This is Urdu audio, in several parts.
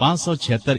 576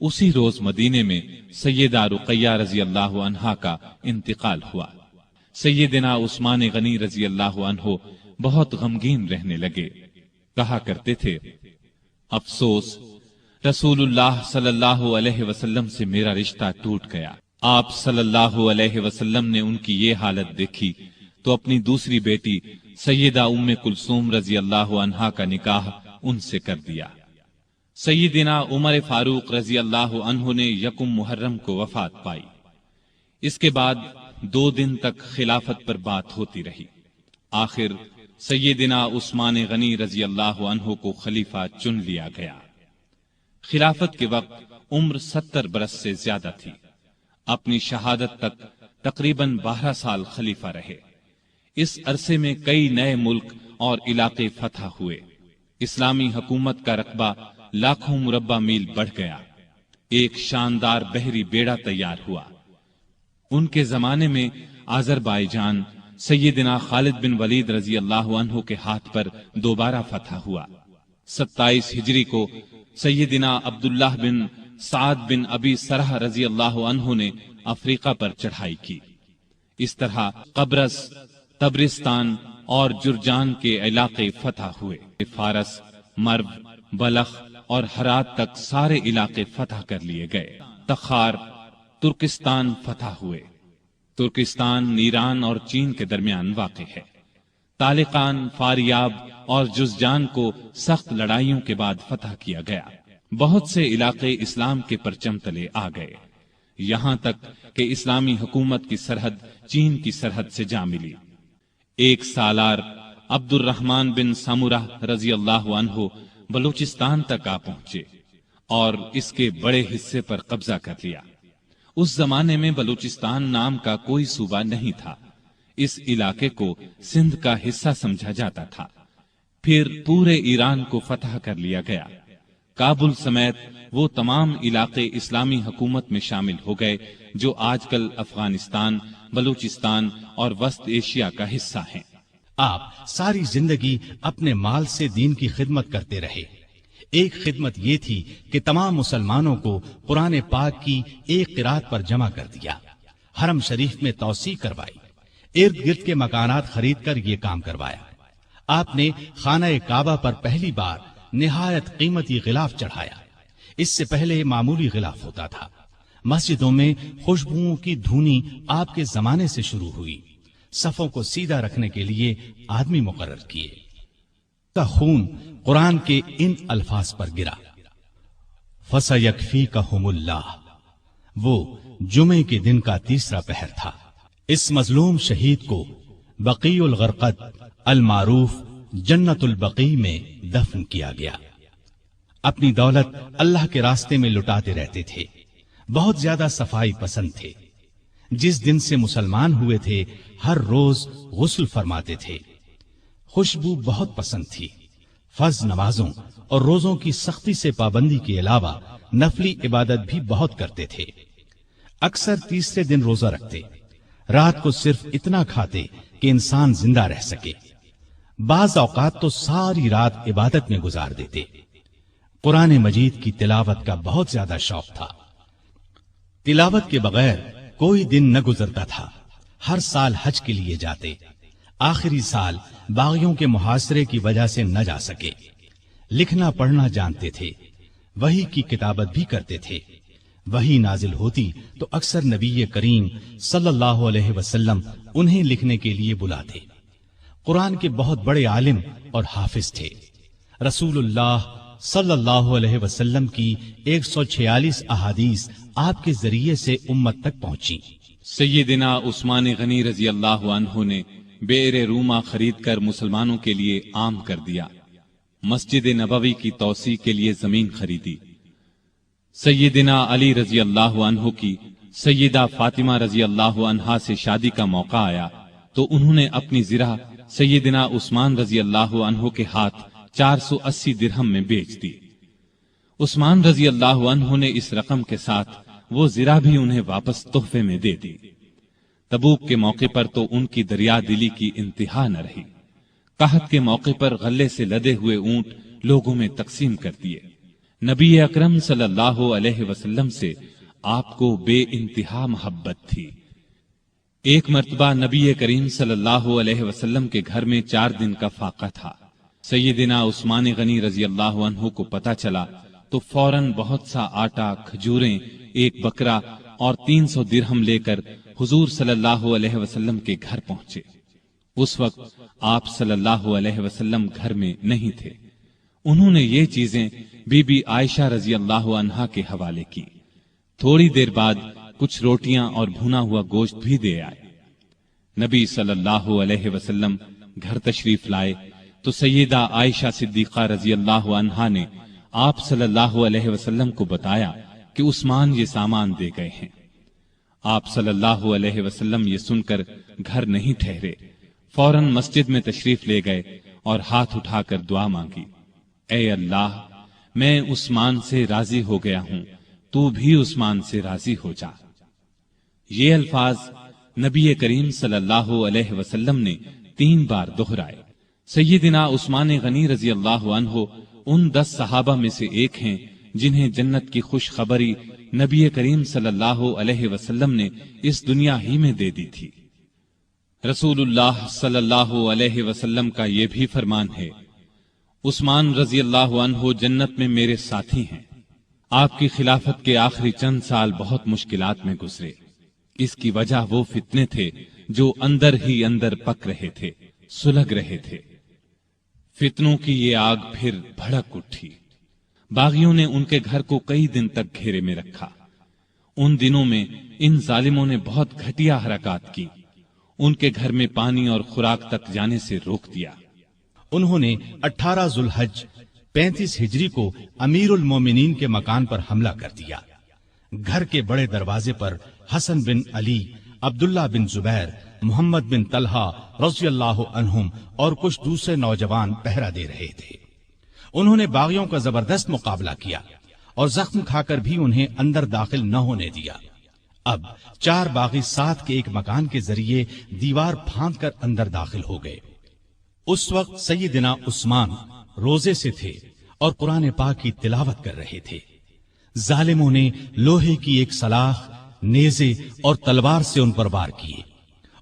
اسی روز مدینے میں سیدہ رقیہ رضی اللہ عنہا کا انتقال ہوا۔ سیدنا عثمان غنی رضی اللہ عنہ بہت غمگین رہنے لگے، کہا کرتے تھے، افسوس، رسول اللہ صلی اللہ علیہ وسلم سے میرا رشتہ ٹوٹ گیا۔ آپ صلی اللہ علیہ وسلم نے ان کی یہ حالت دیکھی تو اپنی دوسری بیٹی سیدہ ام کلثوم رضی اللہ عنہا کا نکاح ان سے کر دیا۔ سیدنا عمر فاروق رضی اللہ عنہ نے یکم محرم کو وفات پائی۔ اس کے بعد 2 دن تک خلافت پر بات ہوتی رہی۔ آخر سیدنا عثمان غنی رضی اللہ عنہ کو خلیفہ چن لیا گیا۔ خلافت کے وقت عمر 70 برس سے زیادہ تھی۔ اپنی شہادت تک تقریباً 12 سال خلیفہ رہے۔ اس عرصے میں کئی نئے ملک اور علاقے فتح ہوئے۔ اسلامی حکومت کا رقبہ لاکھوں مربع میل بڑھ گیا۔ ایک شاندار بحری بیڑا تیار ہوا۔ ان کے زمانے میں آذربائیجان سیدنا خالد بن ولید رضی اللہ عنہ کے ہاتھ پر دوبارہ فتح ہوا۔ 27 ہجری کو سیدنا عبداللہ بن سعد بن ابی سرح رضی اللہ عنہ نے افریقہ پر چڑھائی کی۔ اس طرح قبرص، تبرستان اور جرجان کے علاقے فتح ہوئے۔ فارس، مرو، بلخ اور ہرات تک سارے علاقے فتح کر لیے گئے۔ تخار، ترکستان فتح ہوئے۔ ترکستان ایران اور چین کے درمیان واقع ہے۔ تالقان، فاریاب اور جزجان کو سخت لڑائیوں کے بعد فتح کیا گیا۔ بہت سے علاقے اسلام کے پرچم تلے آ گئے، یہاں تک کہ اسلامی حکومت کی سرحد چین کی سرحد سے جا ملی۔ ایک سالار عبد الرحمن بن سمرہ رضی اللہ عنہ بلوچستان تک آ پہنچے اور اس کے بڑے حصے پر قبضہ کر لیا۔ اس زمانے میں بلوچستان نام کا کوئی صوبہ نہیں تھا۔ اس علاقے کو سندھ کا حصہ سمجھا جاتا تھا۔ پھر پورے ایران کو فتح کر لیا گیا۔ کابل سمیت وہ تمام علاقے اسلامی حکومت میں شامل ہو گئے جو آج کل افغانستان، بلوچستان اور وسط ایشیا کا حصہ ہیں۔ آپ ساری زندگی اپنے مال سے دین کی خدمت کرتے رہے۔ ایک خدمت یہ تھی کہ تمام مسلمانوں کو قرآن پاک کی ایک قرات پر جمع کر دیا، حرم شریف میں توسیع کروائی، ارد گرد کے مکانات خرید کر یہ کام کروایا۔ آپ نے خانہ کعبہ پر پہلی بار نہایت قیمتی غلاف چڑھایا۔ اس سے پہلے معمولی غلاف ہوتا تھا۔ مسجدوں میں خوشبوؤں کی دھونی آپ کے زمانے سے شروع ہوئی۔ صفوں کو سیدھا رکھنے کے لیے آدمی مقرر کیے۔ کا خون قرآن کے ان الفاظ پر گرا، فَسَيَكْفِيكَهُمُ اللَّهُ۔ وہ جمعے کے دن کا تیسرا پہر تھا۔ اس مظلوم شہید کو بقیع الغرقد المعروف جنت البقیع میں دفن کیا گیا۔ اپنی دولت اللہ کے راستے میں لٹاتے رہتے تھے، بہت زیادہ صفائی پسند تھے۔ جس دن سے مسلمان ہوئے تھے ہر روز غسل فرماتے تھے۔ خوشبو بہت پسند تھی۔ فرض نمازوں اور روزوں کی سختی سے پابندی کے علاوہ نفلی عبادت بھی بہت کرتے تھے۔ اکثر تیسرے دن روزہ رکھتے، رات کو صرف اتنا کھاتے کہ انسان زندہ رہ سکے۔ بعض اوقات تو ساری رات عبادت میں گزار دیتے۔ قرآن مجید کی تلاوت کا بہت زیادہ شوق تھا۔ تلاوت کے بغیر کوئی دن نہ گزرتا تھا۔ ہر سال حج کے لیے جاتے، آخری سال باغیوں کے محاصرے کی وجہ سے نہ جا سکے۔ لکھنا پڑھنا جانتے تھے، وحی کی کتابت بھی کرتے تھے۔ وحی نازل ہوتی تو اکثر نبی کریم صلی اللہ علیہ وسلم انہیں لکھنے کے لیے بلاتے۔ قرآن کے بہت بڑے عالم اور حافظ تھے۔ رسول اللہ صلی اللہ علیہ وسلم کی 146 احادیث آپ کے ذریعے سے امت تک پہنچی۔ سیدنا عثمان غنی رضی اللہ عنہ نے بئر روما خرید کر مسلمانوں کے لیے عام کر دیا۔ مسجد نبوی کی توسیع کے لیے زمین خریدی۔ سیدنا علی رضی اللہ عنہ کی سیدہ فاطمہ رضی اللہ عنہا سے شادی کا موقع آیا تو انہوں نے اپنی زرہ سیدنا عثمان رضی اللہ عنہ کے ہاتھ 480 درہم میں بیچ دی۔ عثمان رضی اللہ عنہ نے اس رقم کے ساتھ وہ زرہ بھی انہیں واپس تحفے میں دے دی۔ تبوک کے موقع پر تو ان کی دریا دلی کی انتہا نہ رہی۔ قحط کے موقع پر غلے سے لدے ہوئے اونٹ لوگوں میں تقسیم کر دیے۔ نبی اکرم صلی اللہ علیہ وسلم سے آپ کو بے انتہا محبت تھی۔ ایک مرتبہ نبی کریم صلی اللہ علیہ وسلم کے گھر میں 4 دن کا فاقہ تھا۔ سیدنا عثمان غنی رضی اللہ عنہ کو پتہ چلا تو فوراً بہت سا آٹا، کھجوریں، ایک بکرا اور 300 درہم لے کر حضور صلی اللہ علیہ وسلم کے گھر پہنچے۔ اس وقت آپ صلی اللہ علیہ وسلم گھر میں نہیں تھے۔ انہوں نے یہ چیزیں بی بی عائشہ رضی اللہ عنہا کے حوالے کی۔ تھوڑی دیر بعد کچھ روٹیاں اور بھونا ہوا گوشت بھی دے آئے۔ نبی صلی اللہ علیہ وسلم گھر تشریف لائے تو سیدہ عائشہ صدیقہ رضی اللہ عنہا نے آپ صلی اللہ علیہ وسلم کو بتایا کہ عثمان یہ سامان دے گئے ہیں۔ آپ صلی اللہ علیہ وسلم یہ سن کر گھر نہیں ٹھہرے، فوراً مسجد میں تشریف لے گئے اور ہاتھ اٹھا کر دعا مانگی، اے اللہ، میں عثمان سے راضی ہو گیا ہوں، تو بھی عثمان سے راضی ہو جا۔ یہ الفاظ نبی کریم صلی اللہ علیہ وسلم نے 3 بار دہرائے۔ سیدنا عثمان غنی رضی اللہ عنہ ان 10 صحابہ میں سے ایک ہیں جنہیں جنت کی خوشخبری نبی کریم صلی اللہ علیہ وسلم نے اس دنیا ہی میں دے دی تھی۔ رسول اللہ صلی اللہ علیہ وسلم کا یہ بھی فرمان ہے، عثمان رضی اللہ عنہ جنت میں میرے ساتھی ہیں۔ آپ کی خلافت کے آخری چند سال بہت مشکلات میں گزرے۔ اس کی وجہ وہ فتنے تھے جو اندر ہی اندر پک رہے تھے، سلگ رہے تھے۔ فتنوں کی یہ آگ پھر بھڑک اٹھی۔ باغیوں نے ان کے گھر کو کئی دن تک گھیرے میں رکھا۔ ان دنوں میں ان ظالموں نے بہت گھٹیا حرکات کی، ان کے گھر میں پانی اور خوراک تک جانے سے روک دیا۔ انہوں نے 18 ذوالحج 35 ہجری کو امیر المومنین کے مکان پر حملہ کر دیا۔ گھر کے بڑے دروازے پر حسن بن علی، عبداللہ بن زبیر، محمد بن طلحہ رضی اللہ عنہم اور کچھ دوسرے نوجوان پہرا دے رہے تھے۔ انہوں نے باغیوں کا زبردست مقابلہ کیا اور زخم کھا کر بھی انہیں اندر داخل نہ ہونے دیا۔ اب 4 باغی ساتھ کے ایک مکان کے ذریعے دیوار پھاند کر اندر داخل ہو گئے۔ اس وقت سیدنا عثمان روزے سے تھے اور قرآن پاک کی تلاوت کر رہے تھے۔ ظالموں نے لوہے کی ایک سلاخ، نیزے اور تلوار سے ان پر وار کیے۔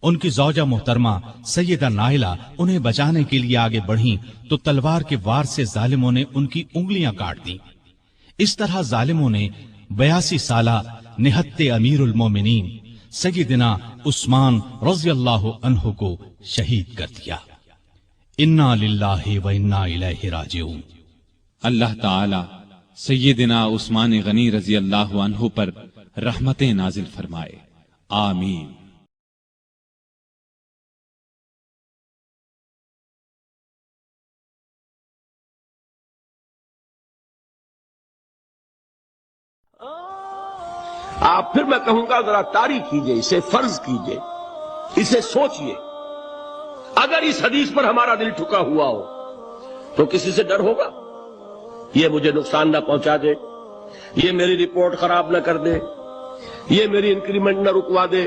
ان کی زوجہ محترمہ سیدہ نائلہ انہیں بچانے کے لیے آگے بڑھیں تو تلوار کے وار سے ظالموں نے ان کی انگلیاں کاٹ دیں۔ اس طرح ظالموں نے 82 سالہ نہت امیر المومنین سیدنا عثمان رضی اللہ عنہ کو شہید کر دیا۔ انا للہ و انا الیہ راجعون۔ اللہ تعالی سیدنا عثمان غنی رضی اللہ عنہ پر رحمتیں نازل فرمائے، آمین۔ آپ پھر میں کہوں گا ذرا طاری کیجئے، اسے فرض کیجئے، اسے سوچئے۔ اگر اس حدیث پر ہمارا دل ٹھکا ہوا ہو تو کسی سے ڈر ہوگا؟ یہ مجھے نقصان نہ پہنچا دے، یہ میری رپورٹ خراب نہ کر دے، یہ میری انکریمنٹ نہ رکوا دے،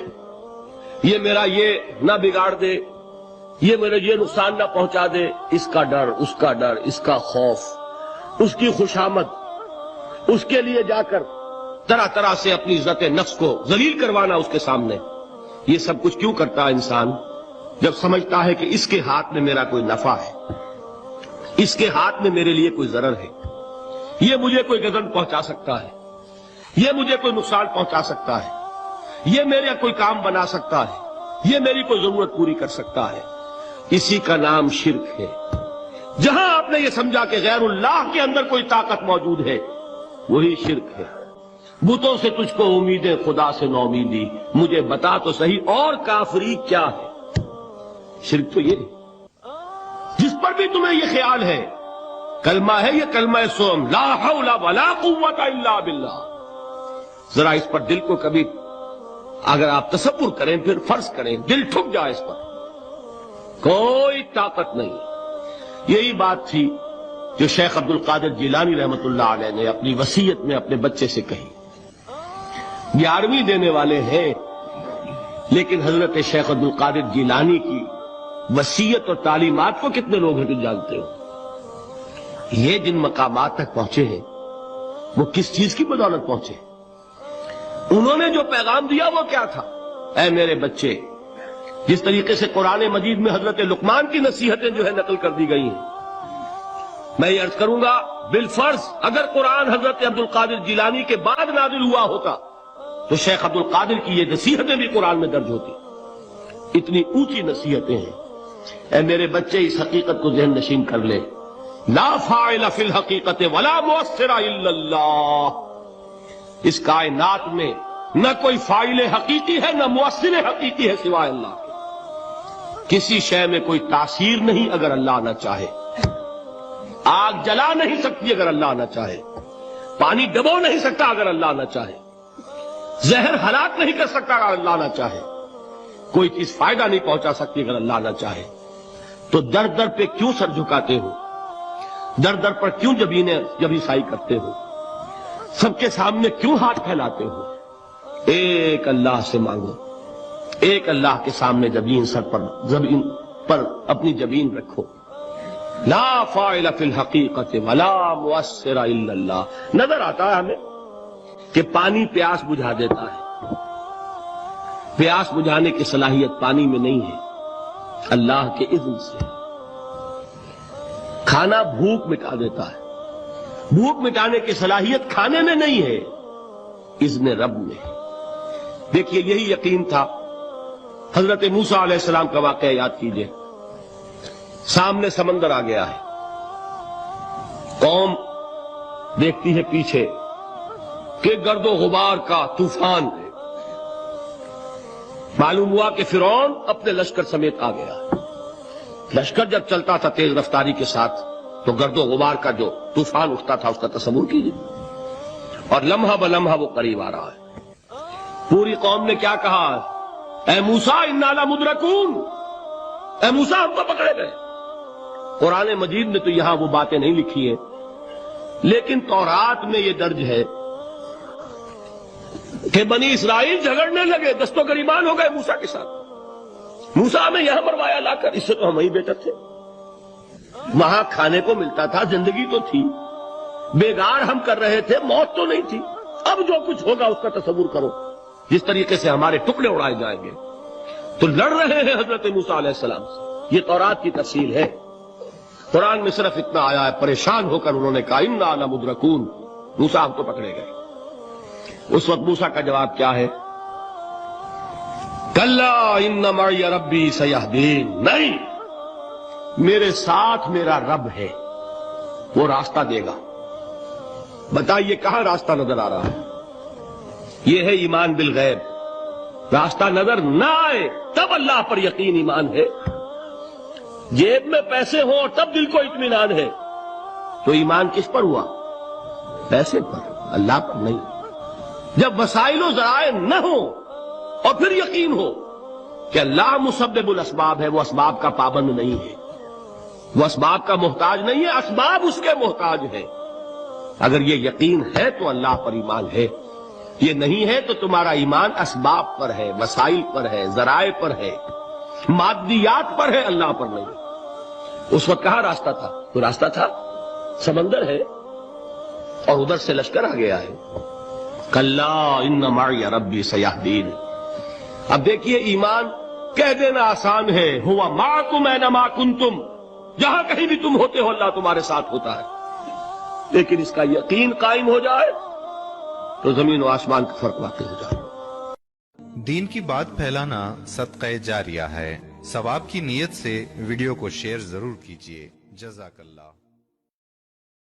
یہ میرا یہ نہ بگاڑ دے، یہ میرے یہ نقصان نہ پہنچا دے۔ اس کا ڈر، اس کا ڈر، اس کا خوف، اس کی خوشامد، اس کے لیے جا کر طرح طرح سے اپنی عزت نفس کو ذلیل کروانا اس کے سامنے، یہ سب کچھ کیوں کرتا ہے انسان؟ جب سمجھتا ہے کہ اس کے ہاتھ میں میرا کوئی نفع ہے، اس کے ہاتھ میں میرے لیے کوئی ضرر ہے، یہ مجھے کوئی گزن پہنچا سکتا ہے، یہ مجھے کوئی نقصان پہنچا سکتا ہے، یہ میرا کوئی کام بنا سکتا ہے، یہ میری کوئی ضرورت پوری کر سکتا ہے، اسی کا نام شرک ہے۔ جہاں آپ نے یہ سمجھا کہ غیر اللہ کے اندر کوئی طاقت موجود ہے، وہی شرک ہے۔ بتوں سے تجھ کو امیدیں، خدا سے نومیدی، مجھے بتا تو صحیح اور کافری کیا ہے؟ شرک تو یہ ہے۔ جس پر بھی تمہیں یہ خیال ہے، کلمہ ہے یہ کلمہ سوم، لا حول ولا قوت الا باللہ، ذرا اس پر دل کو کبھی اگر آپ تصور کریں، پھر فرض کریں، دل ٹھک جائے اس پر، کوئی طاقت نہیں۔ یہی بات تھی جو شیخ عبد القادر جیلانی رحمت اللہ علیہ نے اپنی وصیت میں اپنے بچے سے کہی۔ 11ویں دینے والے ہیں، لیکن حضرت شیخ عبد القادر جیلانی کی وصیت اور تعلیمات کو کتنے لوگ ہیں جو جانتے ہو؟ یہ جن مقامات تک پہنچے ہیں، وہ کس چیز کی بدولت پہنچے؟ انہوں نے جو پیغام دیا وہ کیا تھا؟ اے میرے بچے، جس طریقے سے قرآن مجید میں حضرت لقمان کی نصیحتیں جو ہے نقل کر دی گئی ہیں، میں یہ عرض کروں گا بالفرض اگر قرآن حضرت عبد القادر جیلانی کے بعد نازل ہوا ہوتا تو شیخ عبد القادر کی یہ نصیحتیں بھی قرآن میں درج ہوتی. اتنی اونچی نصیحتیں ہیں. اے میرے بچے، اس حقیقت کو ذہن نشین کر لے، لا فاعل فی الحقیقت ولا مؤثر الا اللہ. اس کائنات میں نہ کوئی فاعل حقیقی ہے نہ مؤثر حقیقی ہے سوائے اللہ کے. کسی شے میں کوئی تاثیر نہیں اگر اللہ نہ چاہے. آگ جلا نہیں سکتی اگر اللہ نہ چاہے. پانی ڈبو نہیں سکتا اگر اللہ نہ چاہے. زہر ہلاک نہیں کر سکتا اگر اللہ نہ چاہے. کوئی چیز فائدہ نہیں پہنچا سکتی اگر اللہ نہ چاہے. تو در در پہ کیوں سر جھکاتے ہو؟ در در پر کیوں جبیں سائی کرتے ہو؟ سب کے سامنے کیوں ہاتھ پھیلاتے ہو؟ ایک اللہ سے مانگو. ایک اللہ کے سامنے زمین پر اپنی جبین رکھو. لا فاعل فی الحقیقت ولا مؤثر الا اللہ. نظر آتا ہے ہمیں کہ پانی پیاس بجھا دیتا ہے. پیاس بجھانے کی صلاحیت پانی میں نہیں ہے، اللہ کے اذن سے. کھانا بھوک مٹا دیتا ہے. بھوک مٹانے کی صلاحیت کھانے میں نہیں ہے، اذن رب میں. دیکھیے یہی یقین تھا. حضرت موسیٰ علیہ السلام کا واقعہ یاد کیجئے. سامنے سمندر آ گیا ہے. قوم دیکھتی ہے پیچھے کہ گرد و غبار کا طوفان ہے. معلوم ہوا کہ فرعون اپنے لشکر سمیت آ گیا. لشکر جب چلتا تھا تیز رفتاری کے ساتھ تو گرد و غبار کا جو طوفان اٹھتا تھا اس کا تصور کیجیے. اور لمحہ بلمحہ وہ قریب آ رہا ہے. پوری قوم نے کیا کہا؟ اے موسیٰ انا لمدرکون. اے موسیٰ ہم تو پکڑے گئے. قرآن مجید نے تو یہاں وہ باتیں نہیں لکھی ہیں، لیکن تورات میں یہ درج ہے کہ بنی اسرائیل جھگڑنے لگے، دست و گریبان ہو گئے موسیٰ کے ساتھ. موسیٰ ہمیں یہاں مروایا لا کر، اس سے تو ہم ہی بہتر تھے. وہاں کھانے کو ملتا تھا، زندگی تو تھی. بیگار ہم کر رہے تھے، موت تو نہیں تھی. اب جو کچھ ہوگا اس کا تصور کرو، جس طریقے سے ہمارے ٹکڑے اڑائے جائیں گے. تو لڑ رہے ہیں حضرت موسیٰ علیہ السلام سے. یہ تورات کی تفصیل ہے. قرآن میں صرف اتنا آیا ہے، پریشان ہو کر انہوں نے کہا انا لمدرکون. موسیٰ ہم تو پکڑے گئے. اس وقت موسیٰ کا جواب کیا ہے؟ کلا ان معی ربی سیہدین. نہیں، میرے ساتھ میرا رب ہے، وہ راستہ دے گا. بتائیے کہاں راستہ نظر آ رہا ہے؟ یہ ہے ایمان بالغیب. راستہ نظر نہ آئے تب اللہ پر یقین ایمان ہے. جیب میں پیسے ہوں اور تب دل کو اطمینان ہے تو ایمان کس پر ہوا؟ پیسے پر، اللہ پر نہیں. جب وسائل و ذرائع نہ ہوں اور پھر یقین ہو کہ اللہ مسبب الاسباب ہے، وہ اسباب کا پابند نہیں ہے، وہ اسباب کا محتاج نہیں ہے، اسباب اس کے محتاج ہے. اگر یہ یقین ہے تو اللہ پر ایمان ہے. یہ نہیں ہے تو تمہارا ایمان اسباب پر ہے، وسائل پر ہے، ذرائع پر ہے، مادیات پر ہے، اللہ پر نہیں. اس وقت کہاں راستہ تھا؟ تو راستہ تھا سمندر ہے اور ادھر سے لشکر آ گیا ہے. کلا ان معی ربی سیہدین. اب دیکھیے ایمان کہہ دینا آسان ہے، ہوا معکم اینما کنتم. جہاں کہیں بھی تم ہوتے ہو اللہ تمہارے ساتھ ہوتا ہے. لیکن اس کا یقین قائم ہو جائے تو زمین و آسمان کا فرق واقع ہو جائے. دین کی بات پھیلانا صدقہ جاریہ ہے. ثواب کی نیت سے ویڈیو کو شیئر ضرور کیجیے. جزاک اللہ.